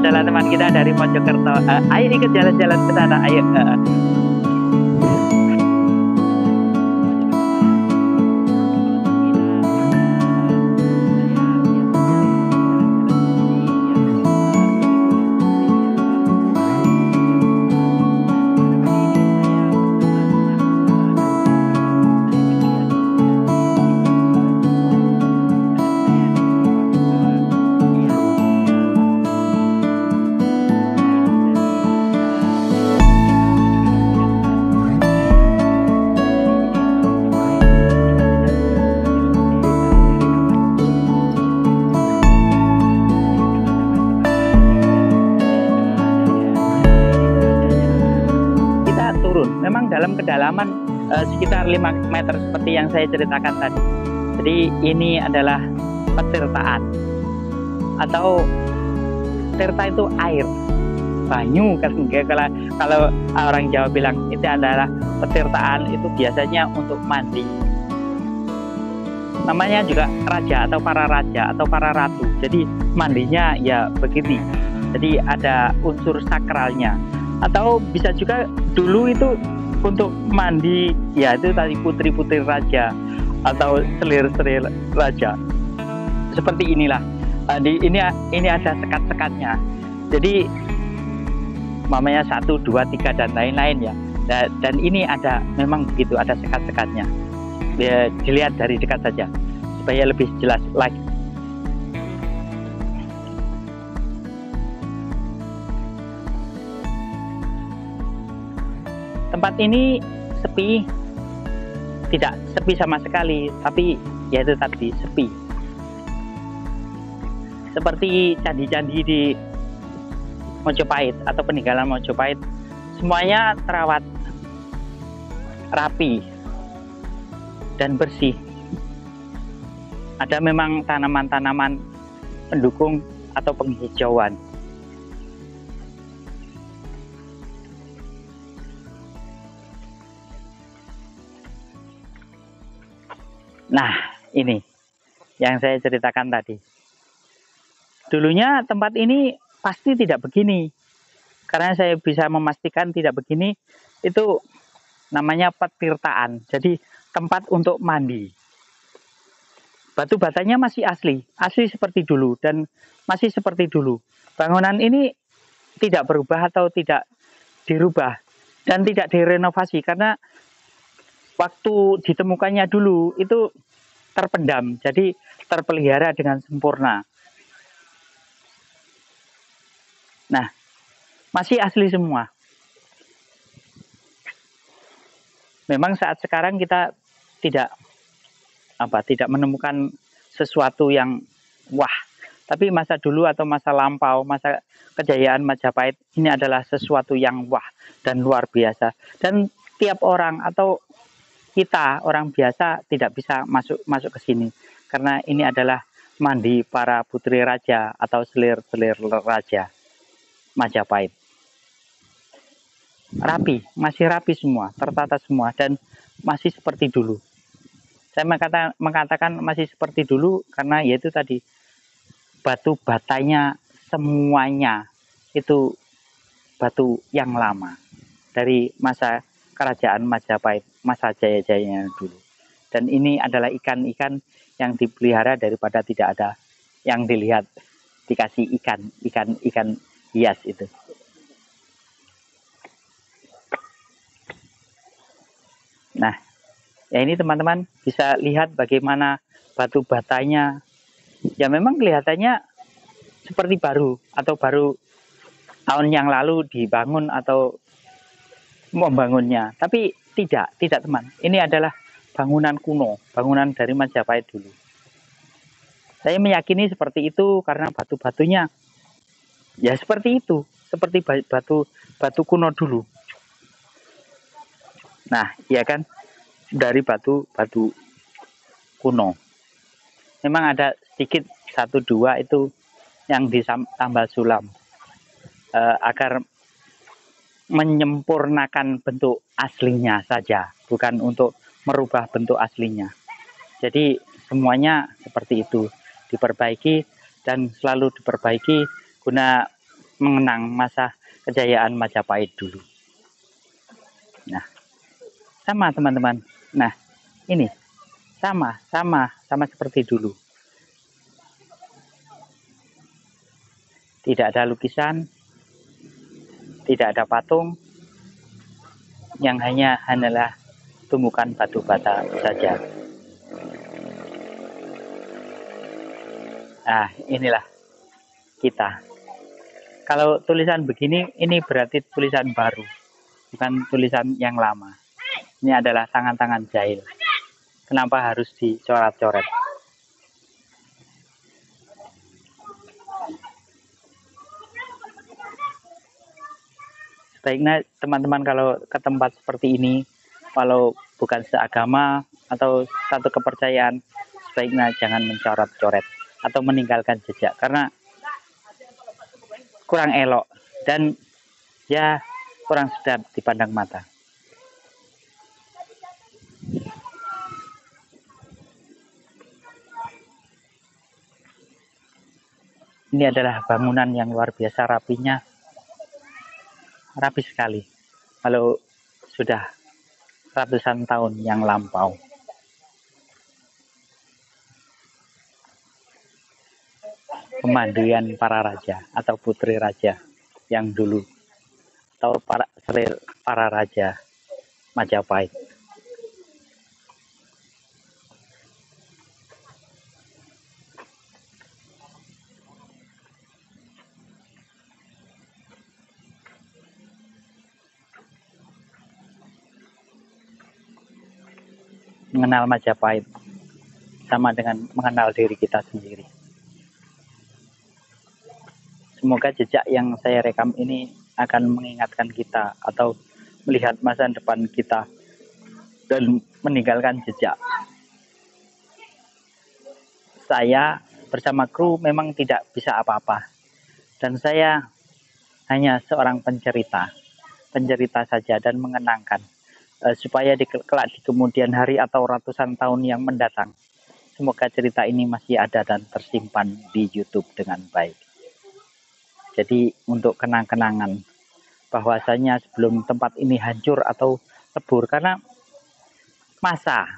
adalah teman kita dari Mojokerto. Ayo ikut jalan-jalan ke sana. Ayo. Memang dalam kedalaman sekitar 5 meter seperti yang saya ceritakan tadi. Jadi ini adalah petirtaan, atau tirta itu air, banyu kan. Kalau orang Jawa bilang itu adalah petirtaan, itu biasanya untuk mandi. Namanya juga raja atau para ratu. Jadi mandinya ya begini. Jadi ada unsur sakralnya. Atau bisa juga dulu itu untuk mandi, ya itu tadi putri-putri raja atau selir-selir raja. Seperti inilah. Ini ada sekat-sekatnya. Jadi mamanya 1, 2, 3 dan lain-lain ya. Dan ini ada, memang begitu, ada sekat-sekatnya. Ya, dilihat dari dekat saja supaya lebih jelas lagi. Tempat ini sepi, tidak sepi sama sekali, tapi ya itu tadi, sepi. Seperti candi-candi di Mojopahit atau peninggalan Mojopahit, semuanya terawat rapi dan bersih. Ada memang tanaman-tanaman pendukung atau penghijauan. Nah, ini yang saya ceritakan tadi. Dulunya tempat ini pasti tidak begini. Karena saya bisa memastikan tidak begini, itu namanya petirtaan. Jadi tempat untuk mandi. Batu batanya masih asli seperti dulu dan masih seperti dulu. Bangunan ini tidak berubah atau tidak dirubah dan tidak direnovasi karena waktu ditemukannya dulu itu terpendam, jadi terpelihara dengan sempurna. Nah, masih asli semua. Memang saat sekarang kita tidak menemukan sesuatu yang wah, tapi masa dulu atau masa lampau, masa kejayaan Majapahit ini adalah sesuatu yang wah dan luar biasa. Dan tiap orang atau kita orang biasa tidak bisa masuk ke sini karena ini adalah mandi para putri raja atau selir-selir raja Majapahit. Rapi, masih rapi semua, tertata semua dan masih seperti dulu. Saya mengatakan masih seperti dulu karena yaitu tadi batu batanya semuanya itu batu yang lama dari masa kerajaan Majapahit, masa jaya-jayanya dulu. Dan ini adalah ikan-ikan yang dipelihara daripada tidak ada yang dilihat, dikasih ikan hias itu. Nah, ya ini teman-teman bisa lihat bagaimana batu batanya. Ya memang kelihatannya seperti baru atau baru tahun yang lalu dibangun atau membangunnya, tapi tidak teman. Ini adalah bangunan kuno, bangunan dari Majapahit dulu. Saya meyakini seperti itu karena batu-batunya ya seperti itu, seperti batu kuno dulu. Nah, ya kan, dari batu kuno. Memang ada sedikit 1-2 itu yang ditambal sulam agar menyempurnakan bentuk aslinya saja, bukan untuk merubah bentuk aslinya. Jadi semuanya seperti itu, diperbaiki dan selalu diperbaiki guna mengenang masa kejayaan Majapahit dulu. Nah, sama teman-teman. Nah, ini sama seperti dulu. Tidak ada lukisan, tidak ada patung, yang hanyalah tumbukan batu bata saja. Nah, inilah kita. Kalau tulisan begini, ini berarti tulisan baru, bukan tulisan yang lama. Ini adalah tangan-tangan jahil. Kenapa harus dicoret-coret? Sebaiknya teman-teman kalau ke tempat seperti ini, walau bukan seagama atau satu kepercayaan, sebaiknya jangan mencoret-coret atau meninggalkan jejak, karena kurang elok dan ya kurang sedap dipandang mata. Ini adalah bangunan yang luar biasa rapinya, rapi sekali kalau sudah ratusan tahun yang lampau. Pemandian para raja atau putri raja yang dulu, atau para raja Majapahit. Mengenal Majapahit sama dengan mengenal diri kita sendiri. Semoga jejak yang saya rekam ini akan mengingatkan kita atau melihat masa depan kita dan meninggalkan jejak. Saya bersama kru memang tidak bisa apa-apa, dan saya hanya seorang pencerita saja dan mengenangkan, supaya kelak di kemudian hari atau ratusan tahun yang mendatang, semoga cerita ini masih ada dan tersimpan di YouTube dengan baik. Jadi untuk kenang-kenangan bahwasanya sebelum tempat ini hancur atau lebur, karena masa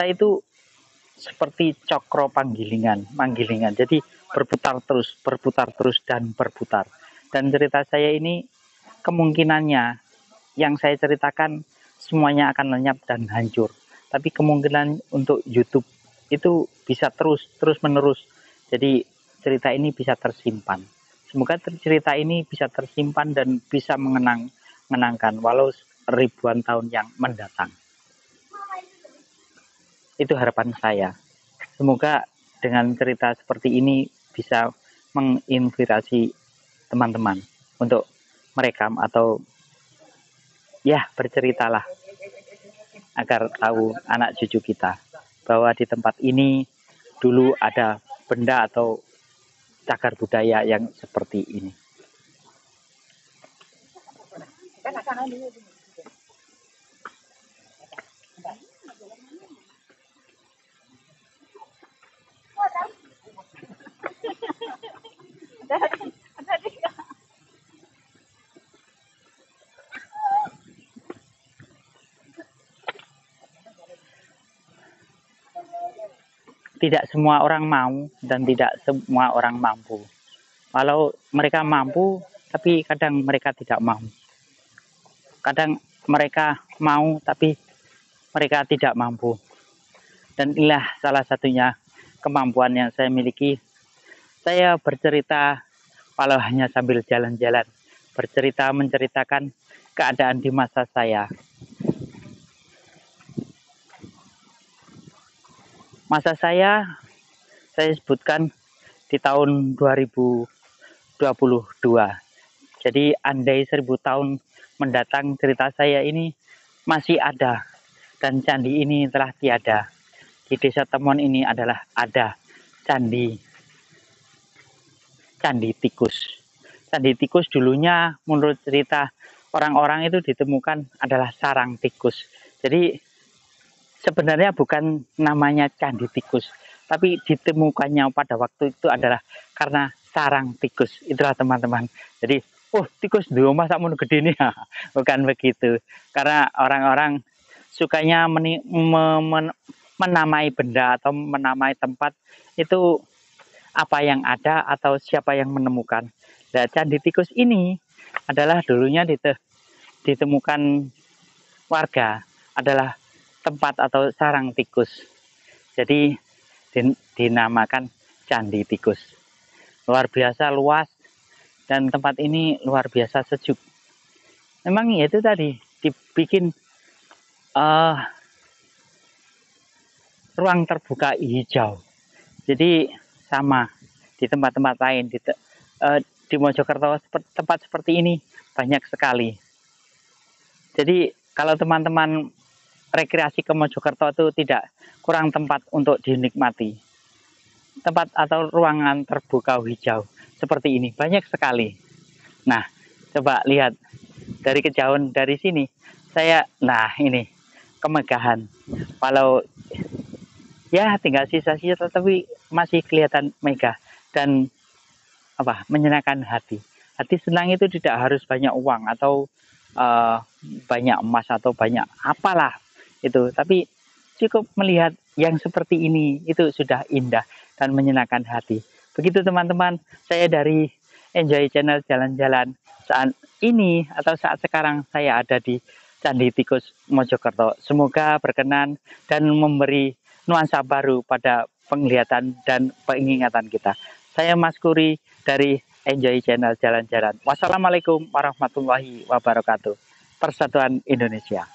itu seperti cokro manggilingan. Jadi berputar terus dan berputar. Dan cerita saya ini kemungkinannya yang saya ceritakan semuanya akan lenyap dan hancur. Tapi kemungkinan untuk YouTube itu bisa terus menerus. Jadi cerita ini bisa tersimpan. Semoga cerita ini bisa tersimpan dan bisa mengenangkan walau ribuan tahun yang mendatang. Itu harapan saya. Semoga dengan cerita seperti ini bisa menginspirasi teman-teman untuk merekam atau ya berceritalah agar tahu anak cucu kita bahwa di tempat ini dulu ada benda atau cagar budaya yang seperti ini. Tidak semua orang mau dan tidak semua orang mampu. Walau mereka mampu, tapi kadang mereka tidak mau. Kadang mereka mau, tapi mereka tidak mampu. Dan inilah salah satunya kemampuan yang saya miliki. Saya bercerita walau hanya sambil jalan-jalan. Bercerita menceritakan keadaan di masa saya. Masa saya sebutkan di tahun 2022. Jadi andai 1000 tahun mendatang cerita saya ini masih ada dan candi ini telah tiada. Di desa Temon ini adalah ada candi tikus. Candi tikus dulunya menurut cerita orang-orang itu ditemukan adalah sarang tikus. Jadi sebenarnya bukan namanya candi tikus, tapi ditemukannya pada waktu itu adalah karena sarang tikus. Itulah teman-teman. Jadi, oh tikus di rumah sakmono gede nih. Bukan begitu. Karena orang-orang sukanya menamai benda atau menamai tempat itu apa yang ada atau siapa yang menemukan. Nah, candi tikus ini adalah dulunya ditemukan warga, adalah tempat atau sarang tikus. Jadi dinamakan candi tikus. Luar biasa luas dan tempat ini luar biasa sejuk. Memang ya itu tadi dibikin ruang terbuka hijau. Jadi sama di tempat-tempat lain di Mojokerto tempat seperti ini banyak sekali. Jadi kalau teman-teman rekreasi ke Mojokerto itu tidak kurang tempat untuk dinikmati. Tempat atau ruangan terbuka hijau seperti ini banyak sekali. Nah, coba lihat dari kejauhan dari sini. Nah ini kemegahan. Walau ya tinggal sisa-sisa tapi masih kelihatan megah dan menyenangkan hati. Hati senang itu tidak harus banyak uang atau banyak emas atau banyak apalah itu, tapi cukup melihat yang seperti ini itu sudah indah dan menyenangkan hati. Begitu teman-teman, saya dari Enjoy Channel Jalan-Jalan saat ini atau saat sekarang saya ada di Candi Tikus Mojokerto. Semoga berkenan dan memberi nuansa baru pada penglihatan dan pengingatan kita. Saya Mas Kuri dari Enjoy Channel Jalan-Jalan. Wassalamualaikum warahmatullahi wabarakatuh. Persatuan Indonesia.